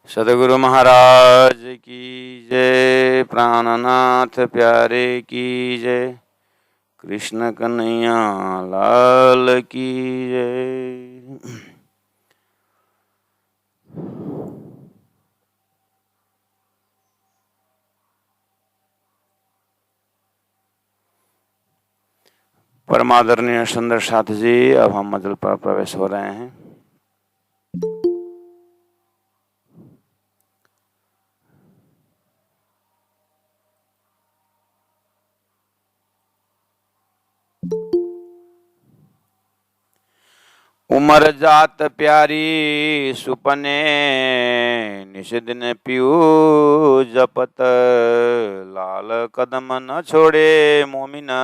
सदगुरु महाराज की जय। प्राणनाथ प्यारे की जय। कृष्ण कन्हैया लाल की जय। परमादरणीय सुंदर साथ जी, अब हम मंजिल पर प्रवेश हो रहे हैं। उमर जात प्यारी सुपने, निश दिन पियू जपत। लाल कदम न छोड़े मोमिना,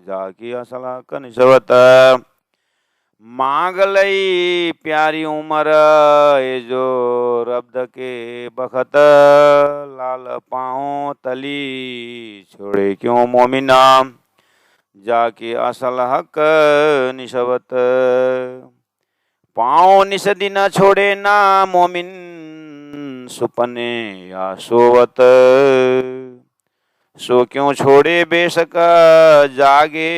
जाकी असला कनिसवत। मांग लई प्यारी उमर, ये जो रब्द के बखत। लाल पाँव तली छोड़े क्यों मोमिना, जाके असल हक निशवत। पाँव निस दिन छोड़े ना मोमिन, सुपने या सोवत। सो क्यों छोड़े बेशक जागे,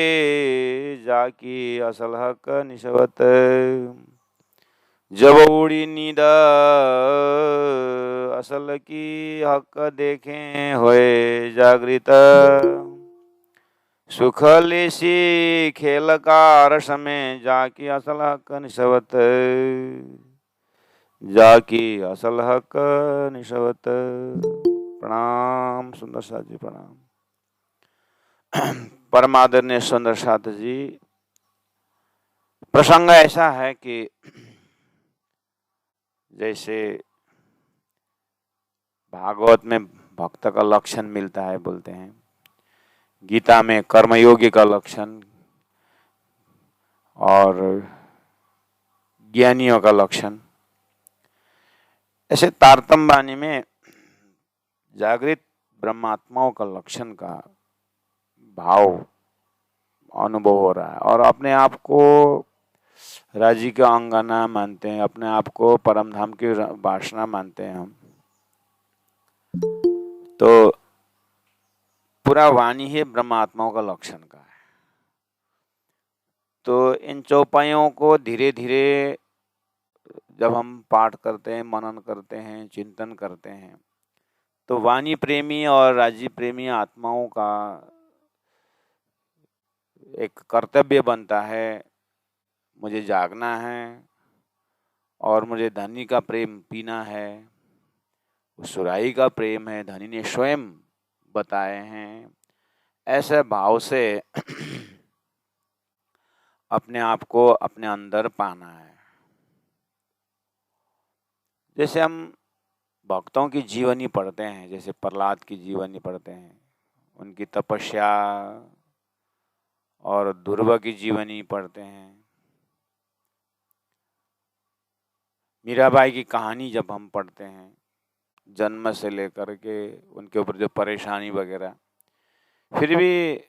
जाकी असल हक निशवत। जब उड़ी नींद असल की हक देखें होए जागृत। सुख लेसी खेल का रस में, जाकी असल हक निशवत। जाकी असल हक निशवत। प्रणाम सुंदर साथ जी, प्रणाम। परमादरणीय सुंदर साथ जी, प्रसंग ऐसा है कि जैसे भागवत में भक्त का लक्षण मिलता है, बोलते हैं गीता में कर्मयोगी का लक्षण और ज्ञानियों का लक्षण, ऐसे तारतम्य वाणी में जागृत ब्रह्मात्माओं का लक्षण का भाव अनुभव हो रहा है। और अपने आप को राजी का अंगना मानते हैं, अपने आप को परम धाम की वासना मानते हैं हम। तो पूरा वाणी ही ब्रह्मात्माओं का लक्षण का है। तो इन चौपाइयों को धीरे धीरे जब हम पाठ करते हैं, मनन करते हैं, चिंतन करते हैं, तो वाणी प्रेमी और राजी प्रेमी आत्माओं का एक कर्तव्य बनता है, मुझे जागना है और मुझे धनी का प्रेम पीना है। सुराही का प्रेम है, धनी ने स्वयं बताए हैं। ऐसे भाव से अपने आप को अपने अंदर पाना है। जैसे हम भक्तों की जीवनी पढ़ते हैं, जैसे प्रहलाद की जीवनी पढ़ते हैं, उनकी तपस्या और ध्रुव की जीवनी पढ़ते हैं, मीराबाई की कहानी जब हम पढ़ते हैं, जन्म से लेकर के उनके ऊपर जो परेशानी वगैरह, फिर भी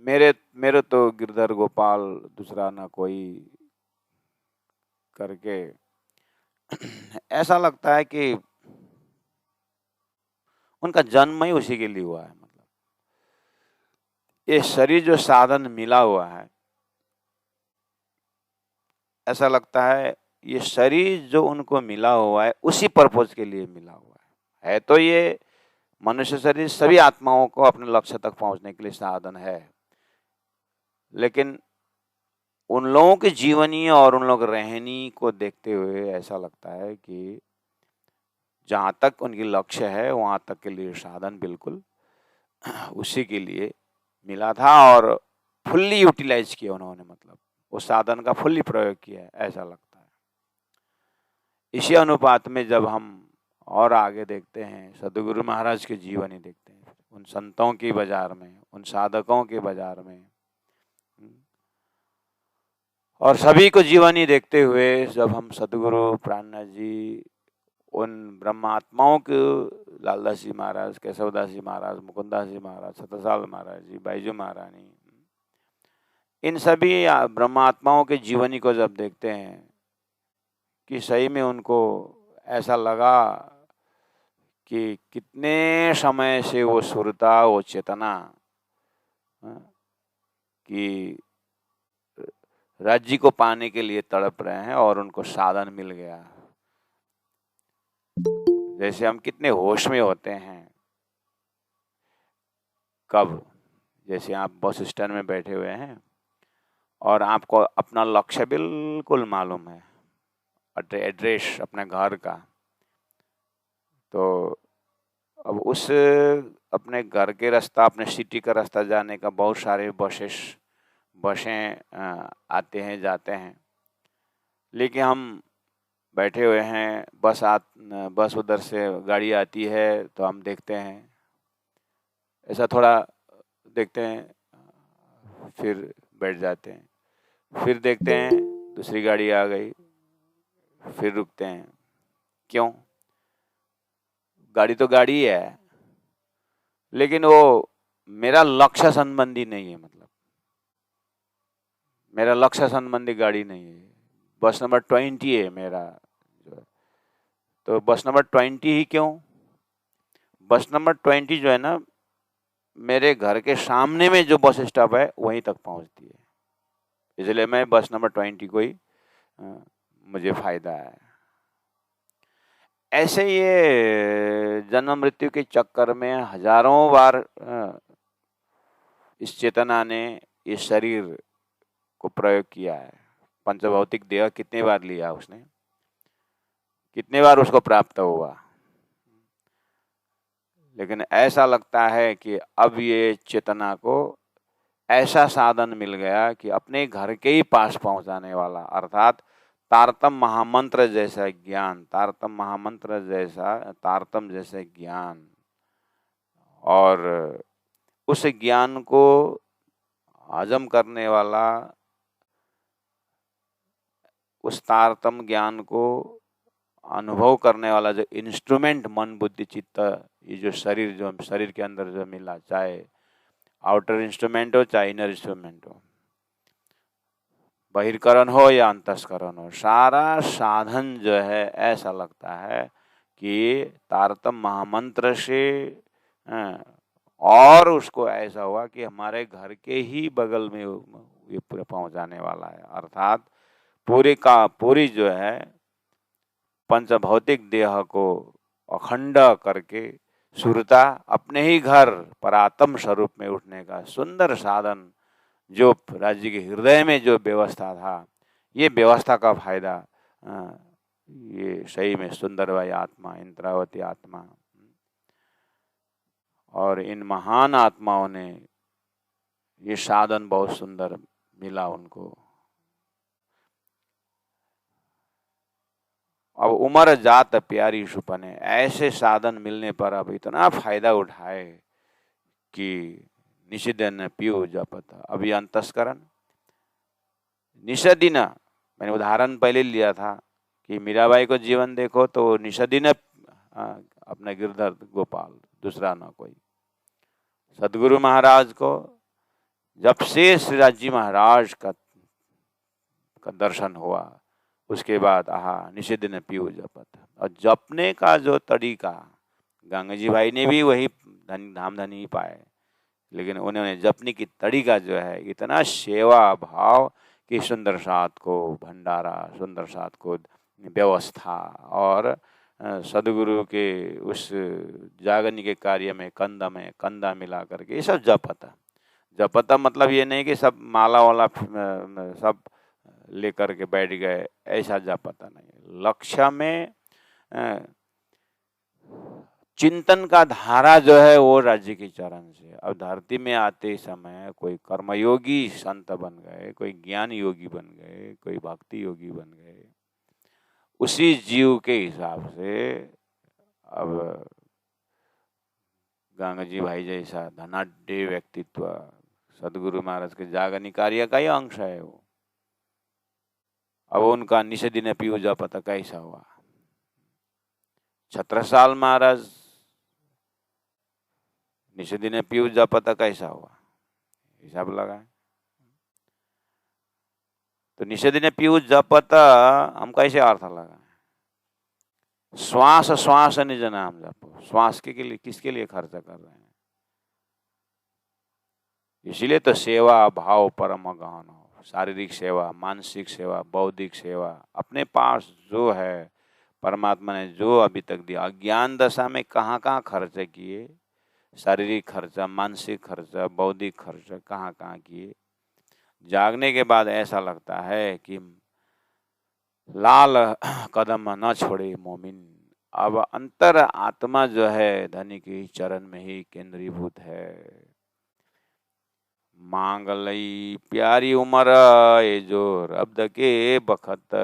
मेरे तो गिरधर गोपाल दूसरा ना कोई करके ऐसा लगता है कि उनका जन्म ही उसी के लिए हुआ है। मतलब ये शरीर जो साधन मिला हुआ है, ऐसा लगता है ये शरीर जो उनको मिला हुआ है उसी पर्पज के लिए मिला हुआ है। तो ये मनुष्य शरीर सभी आत्माओं को अपने लक्ष्य तक पहुंचने के लिए साधन है, लेकिन उन लोगों की जीवनी और उन लोग रहनी को देखते हुए ऐसा लगता है कि जहाँ तक उनकी लक्ष्य है वहाँ तक के लिए साधन बिल्कुल उसी के लिए मिला था और फुल्ली यूटिलाइज किया उन्होंने, मतलब उस साधन का फुल्ली प्रयोग किया है, ऐसा लगता है। इसी अनुपात में जब हम और आगे देखते हैं, सदगुरु महाराज की जीवनी देखते हैं, उन संतों की बाजार में, उन साधकों के बाजार में, और सभी को जीवनी देखते हुए जब हम सदगुरु प्राणनाथ जी, उन ब्रह्मात्माओं के लालदास जी महाराज, केशवदास जी महाराज, मुकुंदास जी महाराज, सतसाल महाराज जी, बाईजू महारानी, इन सभी ब्रह्मात्माओं के जीवनी को जब देखते हैं कि सही में उनको ऐसा लगा कि कितने समय से वो सुरता, वो चेतना कि राज्य को पाने के लिए तड़प रहे हैं और उनको साधन मिल गया। जैसे हम कितने होश में होते हैं कब, जैसे आप बस स्टैंड में बैठे हुए हैं और आपको अपना लक्ष्य बिल्कुल मालूम है, एड्रेस अपने घर का, तो अब उस अपने घर के रास्ता, अपने सिटी का रास्ता जाने का बहुत सारे बसें आते हैं जाते हैं, लेकिन हम बैठे हुए हैं, बस उधर से गाड़ी आती है तो हम देखते हैं, ऐसा थोड़ा देखते हैं, फिर बैठ जाते हैं, फिर देखते हैं दूसरी गाड़ी आ गई, फिर रुकते हैं। क्यों? गाड़ी तो गाड़ी है, लेकिन वो मेरा लक्ष्य संबंधी नहीं है, मतलब मेरा लक्ष्य संबंधी गाड़ी नहीं है। बस नंबर 20 है मेरा, तो बस नंबर 20 ही क्यों? बस नंबर 20 जो है ना, मेरे घर के सामने में जो बस स्टॉप है वहीं तक पहुंचती है, इसलिए मैं बस नंबर 20 को ही मुझे फायदा है। ऐसे ये जन्म मृत्यु के चक्कर में हजारों बार इस चेतना ने इस शरीर को प्रयोग किया है। पंचभौतिक देह कितने बार लिया उसने, कितने बार उसको प्राप्त हुआ, लेकिन ऐसा लगता है कि अब ये चेतना को ऐसा साधन मिल गया कि अपने घर के ही पास पहुंचाने वाला, अर्थात तारतम महामंत्र जैसा ज्ञान, तारतम जैसे ज्ञान, और उस ज्ञान को हजम करने वाला, उस तारतम ज्ञान को अनुभव करने वाला जो इंस्ट्रूमेंट मन बुद्धि चित्त, ये जो शरीर के अंदर जो मिला, चाहे आउटर इंस्ट्रूमेंट हो चाहे इनर इंस्ट्रूमेंट हो, बहिर्करण हो या अंतस्करण हो, सारा साधन जो है ऐसा लगता है कि तारतम महामंत्र से, और उसको ऐसा हुआ कि हमारे घर के ही बगल में ये पूरा पहुंचाने वाला है, अर्थात पूरी जो है पंचभौतिक देह को अखंड करके सुरता अपने ही घर पर आत्म स्वरूप में उठने का सुंदर साधन, जो राज्य के हृदय में जो व्यवस्था था, ये व्यवस्था का फायदा ये सही में सुंदरबाई आत्मा, इंद्रावती आत्मा और इन महान आत्माओं ने ये साधन बहुत सुंदर मिला उनको। अब उम्र जात प्यारी सुपने, ऐसे साधन मिलने पर अब इतना फायदा उठाए कि निषिदन पियो जपत। अब ये अंतस्करण निषदिन, मैंने उदाहरण पहले लिया था कि मीराबाई को जीवन देखो तो निषदिन अपना गिरधर गोपाल, दूसरा ना कोई। सदगुरु महाराज को जब से श्रीराज जी महाराज का दर्शन हुआ, उसके बाद निषेधन पियो जपत, और जपने का जो तरीका, गंगा जी भाई ने भी वही धाम धनी ही पाए, लेकिन उन्होंने जपने की तरीका जो है इतना सेवा भाव कि सुंदर साथ को भंडारा, सुंदर साथ को व्यवस्था, और सदगुरु के उस जागरण के कार्य में कंधा मिला करके ये सब जपता मतलब ये नहीं कि सब माला वाला सब लेकर के बैठ गए, ऐसा जपता नहीं। लक्ष्य में चिंतन का धारा जो है वो राज्य के चरण से। अब धरती में आते समय कोई कर्मयोगी संत बन गए, कोई ज्ञान योगी बन गए, कोई भक्ति योगी बन गए, उसी जीव के हिसाब से अब गंगा जी भाई जैसा धनाढ्य व्यक्तित्व सदगुरु महाराज के जागरण कार्य का ही अंश है वो। अब उनका निषेधिन पियो जपत कैसा हुआ? छत्रसाल महाराज निषेधिन पियो जपत कैसा हुआ? हिसाब लगाए तो निषेधिन पियो जपत हम कैसे अर्थ लगाए? श्वास श्वास निज नाम जपो। श्वास के लिए किसके लिए खर्चा कर रहे हैं? इसीलिए तो सेवा भाव परम गहन हो। शारीरिक सेवा, मानसिक सेवा, बौद्धिक सेवा, अपने पास जो है परमात्मा ने जो अभी तक दिया, अज्ञान दशा में कहाँ कहाँ खर्च किए, शारीरिक खर्चा, मानसिक खर्चा, बौद्धिक खर्चा कहाँ कहाँ किए। जागने के बाद ऐसा लगता है कि लाल कदम न छोड़े मोमिन। अब अंतर आत्मा जो है धनी के चरण में ही केंद्रीभूत है। मांग लई प्यारी उमर ये जो रब्द के बखत।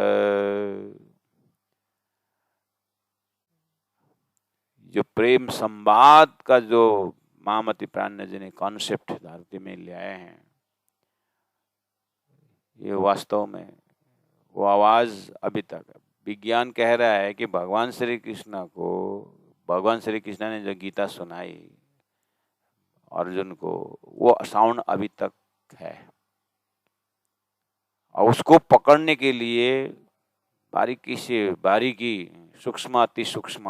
जो प्रेम संवाद का जो महामती प्राण जी ने कॉन्सेप्ट धरती में ले आए हैं, ये वास्तव में वो आवाज अभी तक विज्ञान कह रहा है कि भगवान श्री कृष्ण ने जो गीता सुनाई अर्जुन को, वो साउंड अभी तक है। और उसको पकड़ने के लिए बारीकी सूक्ष्म अति सूक्ष्म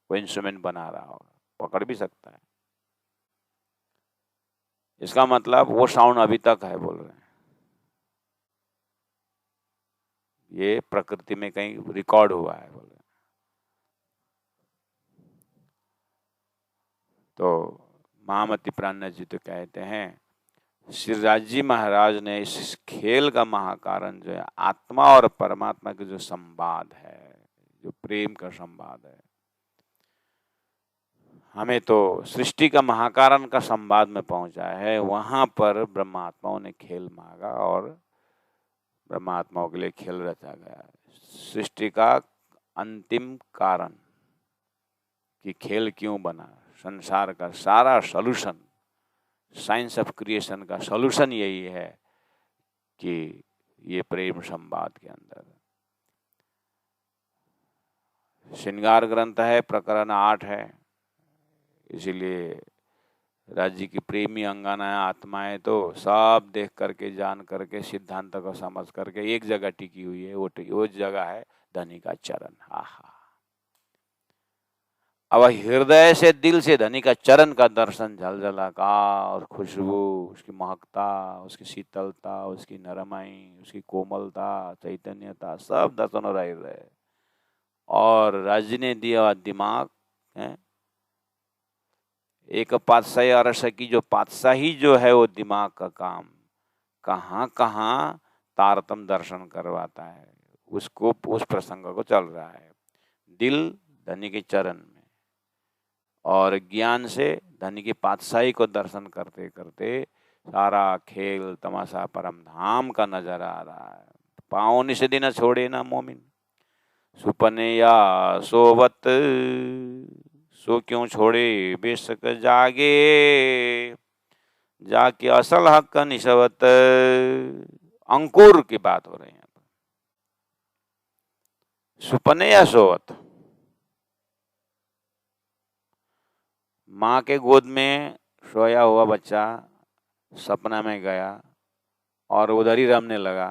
वो इंस्ट्रूमेंट बना रहा होगा, पकड़ भी सकता है। इसका मतलब वो साउंड अभी तक है, बोल रहे हैं। ये प्रकृति में कहीं रिकॉर्ड हुआ है, बोल रहे हैं। तो महामती प्राण जी तो कहते हैं श्रीराज जी महाराज ने इस खेल का महाकारण जो है आत्मा और परमात्मा के जो संवाद है, जो प्रेम का संवाद है, हमें तो सृष्टि का महाकारण का संवाद में पहुंचा है। वहां पर ब्रह्मात्माओं ने खेल मांगा और ब्रह्मात्माओं के लिए खेल रचा गया। सृष्टि का अंतिम कारण कि खेल क्यों बना, संसार का सारा सॉल्यूशन, साइंस ऑफ क्रिएशन का सॉल्यूशन यही है कि ये प्रेम संवाद के अंदर। श्रृंगार ग्रंथ है, प्रकरण 8 है। इसीलिए राज्य की प्रेमी अंगनाएं आत्माएं तो सब देख करके जान करके सिद्धांत को समझ करके एक जगह टिकी हुई है। वो जगह है धनी का चरण। आहा, अब हृदय से दिल से धनी का चरण का दर्शन, झलझलाकार खुशबू, उसकी महकता, उसकी शीतलता, उसकी नरमाई, उसकी कोमलता, चैतन्यता, सब दर्शन हो रहे। और राज्य ने दिया दिमाग है, एक पातशाही अरस की जो पातशाही जो है वो दिमाग का काम कहाँ कहाँ तारतम दर्शन करवाता है, उसको उस प्रसंग को चल रहा है। दिल धनी के चरण में और ज्ञान से धनी की पातशाही को दर्शन करते करते सारा खेल तमाशा परम धाम का नजर आ रहा है। पाँव निषेधी न छोड़े ना मोमिन, सुपने या सोवत, सो क्यों छोड़े बेशक जागे, जाके असल हक निशवत। अंकुर की बात हो रही है। सुपने या सोवत, माँ के गोद में सोया हुआ बच्चा सपना में गया और उधर ही रमने लगा,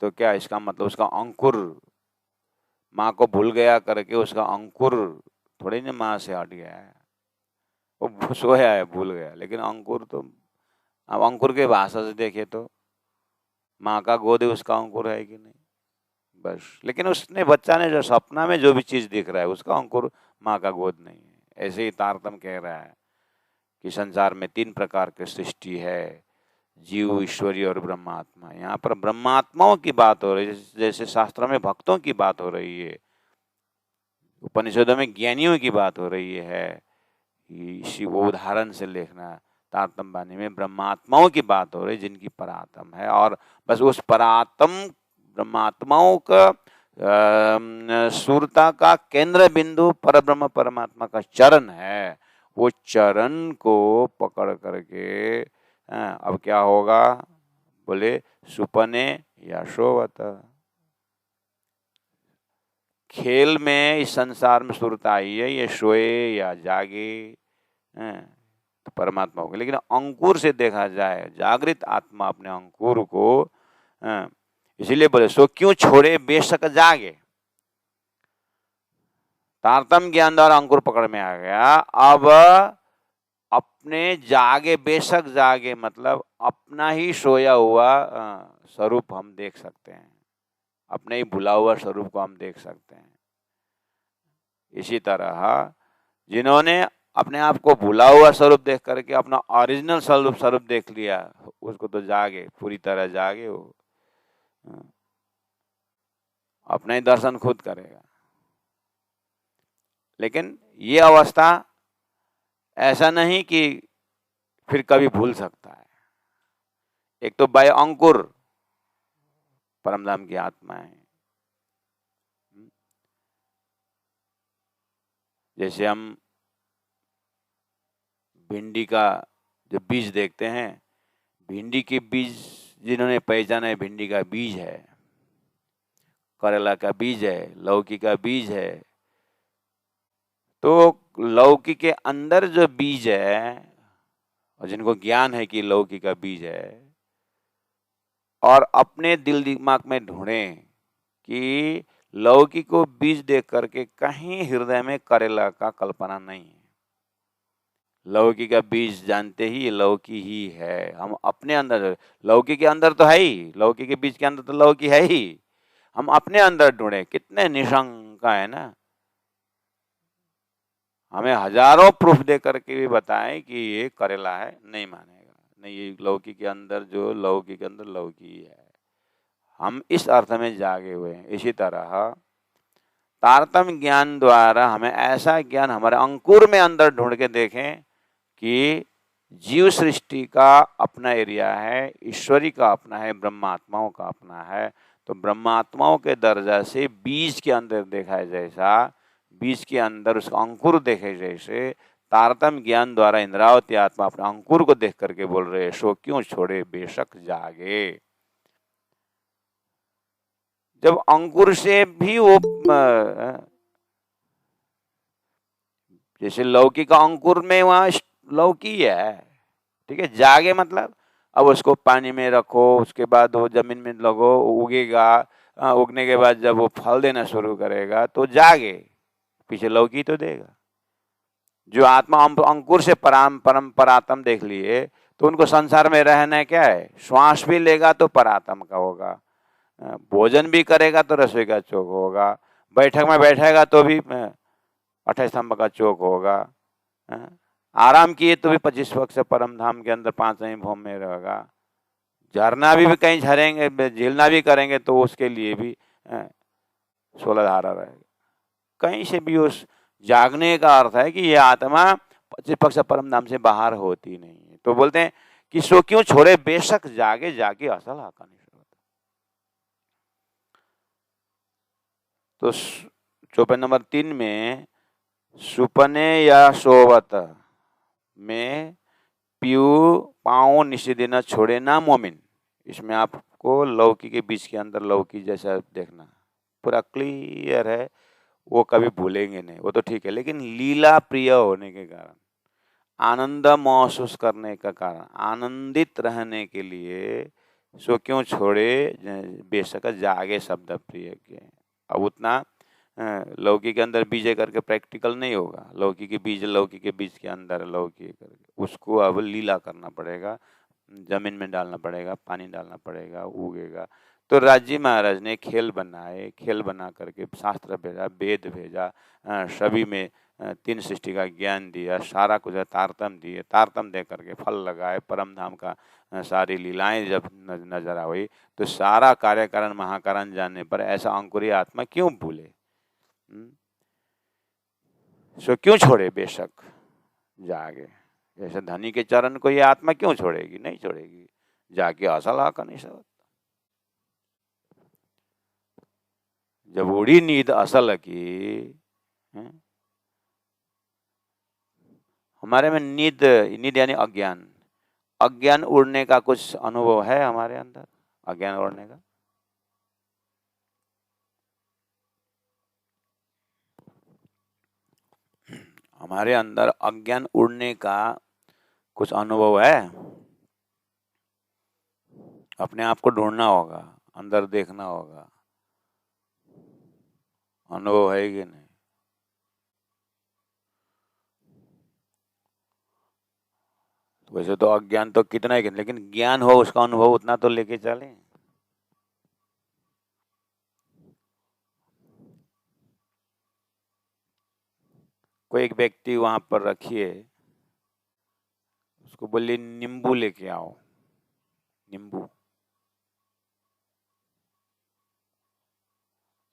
तो क्या इसका मतलब उसका अंकुर माँ को भूल गया करके उसका अंकुर थोड़ी ना माँ से हट गया है। वो सोया है, भूल गया, लेकिन अंकुर तो, अब अंकुर के भाषा से देखे तो माँ का गोद उसका अंकुर है कि नहीं, बस। लेकिन उसने बच्चा ने जो सपना में जो भी चीज दिख रहा है उसका अंकुर माँ का गोद नहीं है। ऐसे ही तारतम कह रहा है कि संसार में 3 प्रकार की सृष्टि है, जीव, ईश्वरी और ब्रह्मात्मा। यहाँ पर ब्रह्मात्माओं की बात हो रही है, जैसे शास्त्रों में भक्तों की बात हो रही है, उपनिषदों में ज्ञानियों की बात हो रही है। इसी वो उदाहरण से लिखना, तारतम वाणी में ब्रह्मात्माओं की बात हो रही जिनकी परात्म है, और बस उस परात्म ब्रह्मात्माओं का सूरता का केंद्र बिंदु परब्रह्म परमात्मा का चरण है। वो चरण को पकड़ करके अब क्या होगा, बोले सुपने या सोवत। खेल में इस संसार में सूरता आई है, ये सोए या जागे तो परमात्मा होगा। लेकिन अंकुर से देखा जाए, जागृत आत्मा अपने अंकुर को, इसीलिए बोले सो क्यों छोड़े बेशक जागे, तारतम्य ज्ञान द्वारा अंकुर पकड़ में आ गया। अब अपने जागे, बेशक जागे मतलब अपना ही सोया हुआ स्वरूप हम देख सकते हैं, अपने ही भुला हुआ स्वरूप को हम देख सकते हैं। इसी तरह जिन्होंने अपने आप को भुला हुआ स्वरूप देख करके अपना ओरिजिनल स्वरूप देख लिया, उसको तो जागे, पूरी तरह जागे, वो अपना ही दर्शन खुद करेगा। लेकिन ये अवस्था ऐसा नहीं कि फिर कभी भूल सकता है। एक तो बाय अंकुर परमधाम की आत्मा है। जैसे हम भिंडी का जो बीज देखते हैं, भिंडी के बीज जिन्होंने पहचाना है, भिंडी का बीज है, करेला का बीज है, लौकी का बीज है, तो लौकी के अंदर जो बीज है, और जिनको ज्ञान है कि लौकी का बीज है, और अपने दिल दिमाग में ढूंढें कि लौकी को बीज देख करके कहीं हृदय में करेला का कल्पना नहीं है। लौकी का बीज जानते ही ये लौकी ही है। हम अपने अंदर, लौकी के अंदर तो है ही, लौकी के बीज के अंदर तो लौकी है ही, हम अपने अंदर ढूंढे। कितने निशंका है ना, हमें हजारों प्रूफ दे करके भी बताएं कि ये करेला है, नहीं मानेगा। नहीं, ये लौकी के अंदर, जो लौकी के अंदर लौकी है। हम इस अर्थ में जागे हुए हैं। इसी तरह तारतम्य ज्ञान द्वारा हमें ऐसा ज्ञान हमारे अंकुर में अंदर ढूंढ के देखें कि जीव सृष्टि का अपना एरिया है, ईश्वरी का अपना है, ब्रह्मात्माओं का अपना है। तो ब्रह्मात्माओं के दर्जा से बीज के अंदर देखा है जैसा, बीज के अंदर उसका अंकुर देखे जैसे, तारतम्य ज्ञान द्वारा इंद्रावती आत्मा अपने अंकुर को देख करके बोल रहे, सो क्यों छोड़े बेशक जागे। जब अंकुर से भी वो जैसे लौकी का अंकुर में वहां लौकी है, ठीक है, जागे मतलब अब उसको पानी में रखो, उसके बाद वो जमीन में लगो, उगेगा, उगने के बाद जब वो फल देना शुरू करेगा तो जागे, पीछे लौकी तो देगा। जो आत्मा अंकुर से परम परात्म देख लिए, तो उनको संसार में रहना क्या है, श्वास भी लेगा तो परात्म का होगा, भोजन भी करेगा तो रसोई का चौक होगा, बैठक में बैठेगा तो भी अठे स्तंभ का चौक होगा, आराम किए तो भी 25 वर्ष से परम धाम के अंदर 5वें भूमि में रहेगा। झरना भी कहीं झरेंगे, झीलना भी करेंगे तो उसके लिए भी 16 धारा रहेगा। कहीं से भी उस जागने का अर्थ है कि ये आत्मा 25 पक्ष परम धाम से बाहर होती नहीं है। तो बोलते हैं कि सो क्यों छोड़े बेशक जागे, जाके असल आका नहीं। तो चौपाई नंबर 3 में सुपने या सोवत में पीऊ पाओ निषेधे न छोड़े ना मोमिन। इसमें आपको लौकी के बीच के अंदर लौकी जैसा देखना, पूरा क्लियर है, वो कभी भूलेंगे नहीं, वो तो ठीक है। लेकिन लीला प्रिय होने के कारण, आनंद महसूस करने का कारण, आनंदित रहने के लिए सो क्यों छोड़े बेशक जागे शब्द प्रिय के। अब उतना लौकी के अंदर बीज करके प्रैक्टिकल नहीं होगा। लौकी के बीज के अंदर लौकी करके उसको अब लीला करना पड़ेगा, जमीन में डालना पड़ेगा, पानी डालना पड़ेगा, उगेगा। तो राजी महाराज ने खेल बनाए, खेल बना करके शास्त्र भेजा, वेद भेजा, सभी में 3 सृष्टि का ज्ञान दिया, सारा कुछ तारतम दिए, तारतम दे करके फल लगाए। परम धाम का सारी लीलाएं जब नजर आई तो सारा कार्यकारण महाकारण जानने पर ऐसा अंकुरी आत्मा क्यों भूले, सो क्यों छोड़े बेशक जागे। जैसे धनी के चरण को ये आत्मा क्यों छोड़ेगी, नहीं छोड़ेगी, जाके असल आका नहीं सकता। जब उड़ी नींद असल की, हमारे में नींद यानी अज्ञान, अज्ञान उड़ने का कुछ अनुभव है हमारे अंदर, अज्ञान उड़ने का? हमारे अंदर अज्ञान उड़ने का कुछ अनुभव है? अपने आप को ढूंढना होगा, अंदर देखना होगा, अनुभव है कि नहीं? वैसे तो अज्ञान तो कितना ही, लेकिन ज्ञान हो उसका अनुभव उतना तो लेके चले। कोई एक व्यक्ति वहां पर रखिए, उसको बोलिए नींबू लेके आओ, नींबू,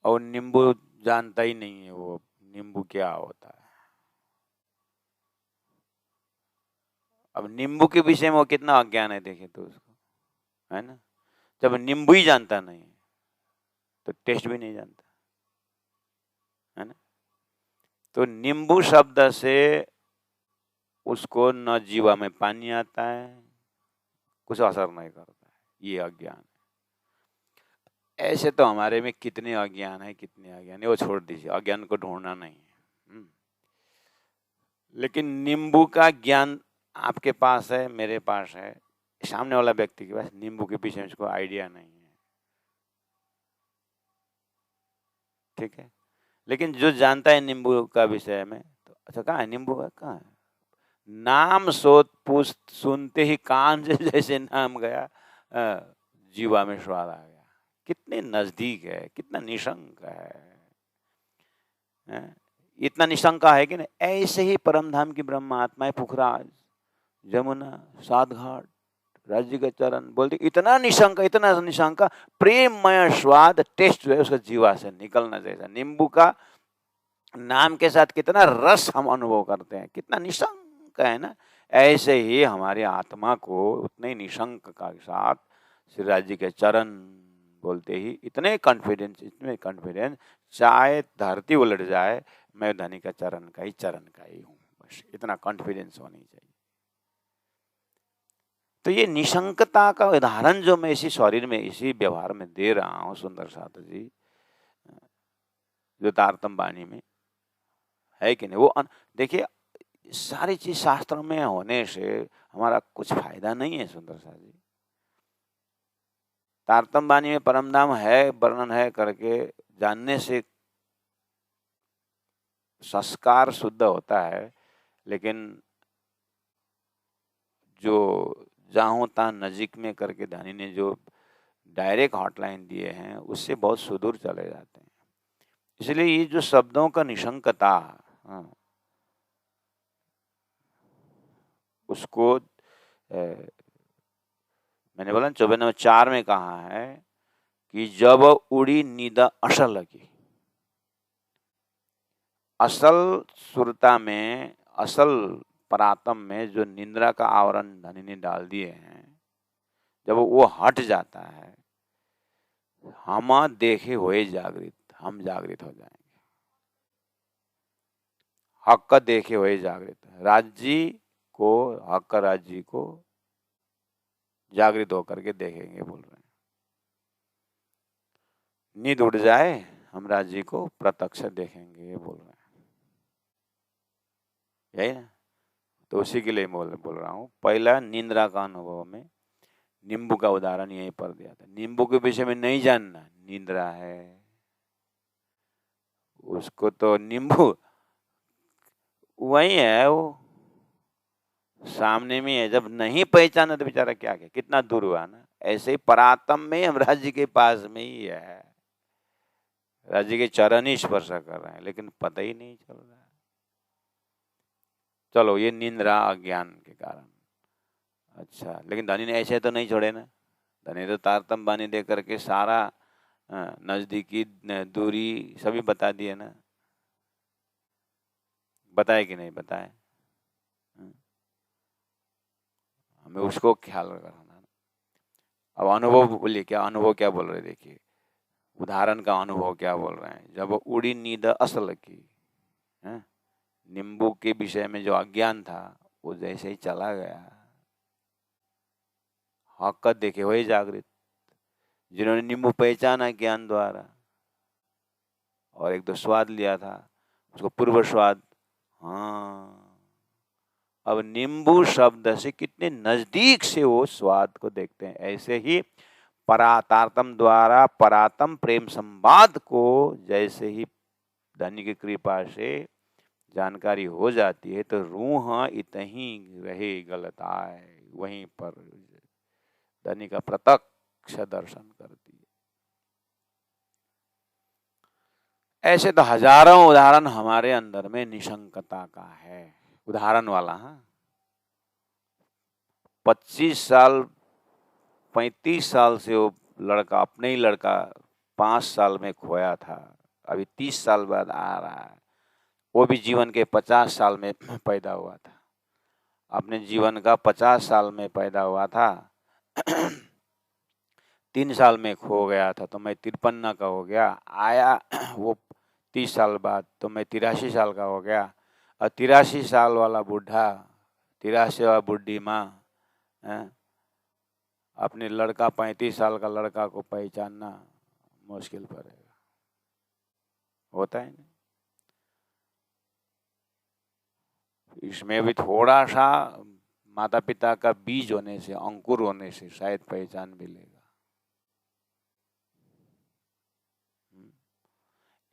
और नींबू जानता ही नहीं है वो नींबू क्या होता है। अब नींबू के विषय में वो कितना अज्ञान है, देखे तो उसको, है ना। जब नींबू ही जानता नहीं तो टेस्ट भी नहीं जानता, है ना। तो नींबू शब्द से उसको न जीवा में पानी आता है, कुछ असर नहीं करता है, ये अज्ञान है। ऐसे तो हमारे में कितने अज्ञान है, कितने अज्ञान है, वो छोड़ दीजिए, अज्ञान को ढूंढना नहीं है। लेकिन नींबू का ज्ञान आपके पास है, मेरे पास है, सामने वाला व्यक्ति के पास नींबू के पीछे उसको आइडिया नहीं है, ठीक है। लेकिन जो जानता है नींबू का विषय में, तो अच्छा कहाँ है नींबू का, कहाँ है, नाम सोच पूछ सुनते ही कान से जैसे नाम गया, जीवा में स्वाद आ गया। कितने नजदीक है, कितना निशंक है? इतना निशंका है कि नहीं। ऐसे ही परमधाम की ब्रह्म आत्माएं पुखराज, जमुना, सात घाट, राज्य के चरण, बोलते इतना निशंका, प्रेममय स्वाद, टेस्ट जो है उसका जीवा से निकलना, जैसा नींबू का नाम के साथ कितना रस हम अनुभव करते हैं, कितना निशंक है ना। ऐसे ही हमारी आत्मा को उतने ही निशंक का साथ श्री राज्य के चरण बोलते ही इतने कॉन्फिडेंस, चाहे धरती उलट जाए, मैं धनी का चरण का ही हूँ, बस इतना कॉन्फिडेंस होनी चाहिए। तो ये निशंकता का उदाहरण जो मैं इसी शरीर में, इसी व्यवहार में दे रहा हूँ सुंदर साथ जी, जो तारतम वाणी में है कि नहीं, वो देखिए सारी चीज शास्त्र में होने से हमारा कुछ फायदा नहीं है सुंदर साथ जी। तारतम वाणी में परमधाम है, वर्णन है करके जानने से संस्कार शुद्ध होता है, लेकिन जो जहाँ तहाँ नजीक में करके धनी ने जो डायरेक्ट हॉटलाइन दिए हैं उससे बहुत सुदूर चले जाते हैं। इसलिए ये जो शब्दों का निशंकता, उसको मैंने बोला 24 नंबर 4 में कहा है कि जब उड़ी नींदा असल लगी, असल सुरता में, असल परातम में जो निंद्रा का आवरण धनी ने डाल दिए हैं, जब वो हट जाता है, हम देखे हुए जागृत, हम जागृत हो जाएंगे। हक का देखे हुए जागृत, राज्य को, हक का राज्य को जागृत होकर के देखेंगे, बोल रहे हैं। नींद उड़ जाए, हम राज्य को प्रत्यक्ष देखेंगे, बोल रहे हैं, यही ना। तो उसी के लिए बोल रहा हूँ, पहला निंद्रा का अनुभव में नींबू का उदाहरण यहीं पर दिया था। नींबू के विषय में नहीं जानना, निंद्रा है उसको, तो नींबू वही है, वो सामने में है, जब नहीं पहचाना तो बेचारा क्या क्या कितना दूर हुआ ना। ऐसे ही परातम में हम राज्य के पास में ही है, राज्य के चरण ही स्पर्श कर रहे हैं, लेकिन पता ही नहीं चल रहा है। चलो ये निंद्रा अज्ञान के कारण। अच्छा, लेकिन धनी ने ऐसे तो नहीं छोड़े ना, धनी तो तारतम वाणी दे करके सारा नजदीकी दूरी सभी बता दिए ना, बताए कि नहीं बताए, हमें उसको ख्याल रखना। अब अनुभव बोलिए, क्या अनुभव क्या बोल रहे, देखिए उदाहरण का अनुभव क्या बोल रहे हैं। जब उड़ी नींद असल की, नींबू के विषय में जो अज्ञान था वो जैसे ही चला गया, हक़ देखे हुए जागृत, जिन्होंने नींबू पहचाना ज्ञान द्वारा और एक दो स्वाद लिया था, उसको पूर्व स्वाद, हाँ, अब नींबू शब्द से कितने नजदीक से वो स्वाद को देखते हैं। ऐसे ही परातारतम द्वारा परातम प्रेम संवाद को जैसे ही धनी की कृपा से जानकारी हो जाती है, तो रूह इतही रहे गलत आए, वहीं पर धनी का प्रत्यक्ष दर्शन करती है। ऐसे तो हजारों उदाहरण हमारे अंदर में निशंकता का है। उदाहरण वाला, हाँ, 25 साल 35 साल से वो लड़का, अपने ही लड़का 5 साल में खोया था, अभी 30 साल बाद आ रहा है। वो भी जीवन के 50 साल में पैदा हुआ था, अपने जीवन का 50 साल में पैदा हुआ था, 3 साल में खो गया था, तो मैं 53 का हो गया। आया वो 30 साल बाद, तो मैं 83 साल का हो गया। और 83 साल वाला बूढ़ा, 83 वाला बुढ़ी माँ, अपने लड़का 35 साल का लड़का को पहचानना मुश्किल पड़ेगा। होता है ना? इसमें भी थोड़ा सा माता पिता का बीज होने से, अंकुर होने से शायद पहचान मिलेगा।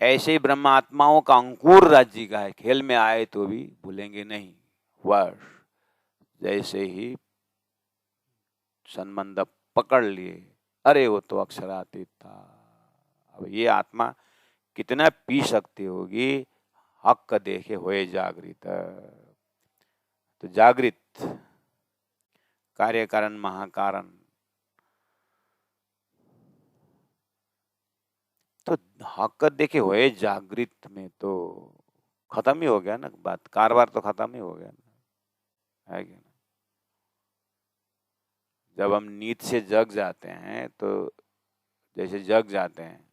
ऐसे ही ब्रह्म आत्माओं का अंकुर राज्य का है, खेल में आए तो भी भूलेंगे नहीं। वर्ष जैसे ही संबंध पकड़ लिए, अरे वो तो अक्षरातीत था। अब ये आत्मा कितना पी सकती होगी, हक देखे हुए जागृत। तो जागृत, कार्य कारण महाकारण, तो हक देखे हुए जागृत में तो खत्म ही हो गया ना बात, कारोबार तो खत्म ही हो गया ना, है क्या ना? जब हम नींद से जग जाते हैं तो जैसे जग जाते हैं,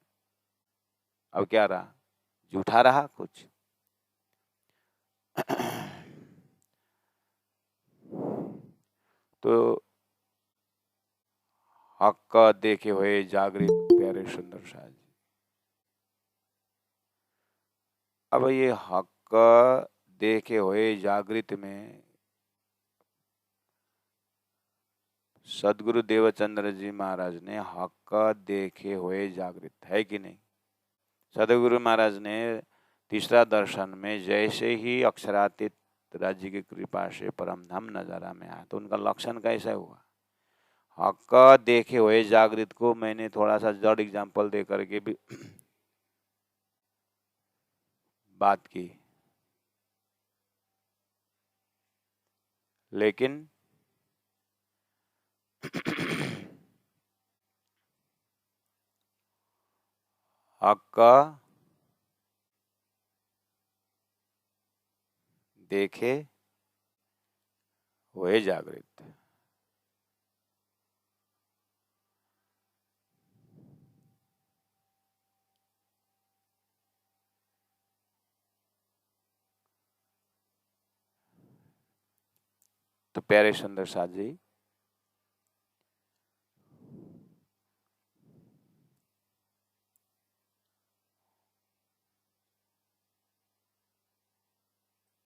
अब क्या रहा, झूठा रहा कुछ? तो हक देखे हुए जागृत प्यारे सुंदर शाह जी, अब ये हक देखे हुए जागृत में सदगुरु देवचंद्र जी महाराज ने हक देखे हुए जागृत, है कि नहीं? सदगुरु महाराज ने तीसरा दर्शन में जैसे ही अक्षरातीत राज्य की कृपा से परम धाम नजारा में आया, तो उनका लक्षण कैसा हुआ? हक देखे हुए जागृत को मैंने थोड़ा सा जड़ एग्जाम्पल दे करके भी बात की, लेकिन हक देखे हुए जागृत, तो प्यारे सुंदर साथ जी,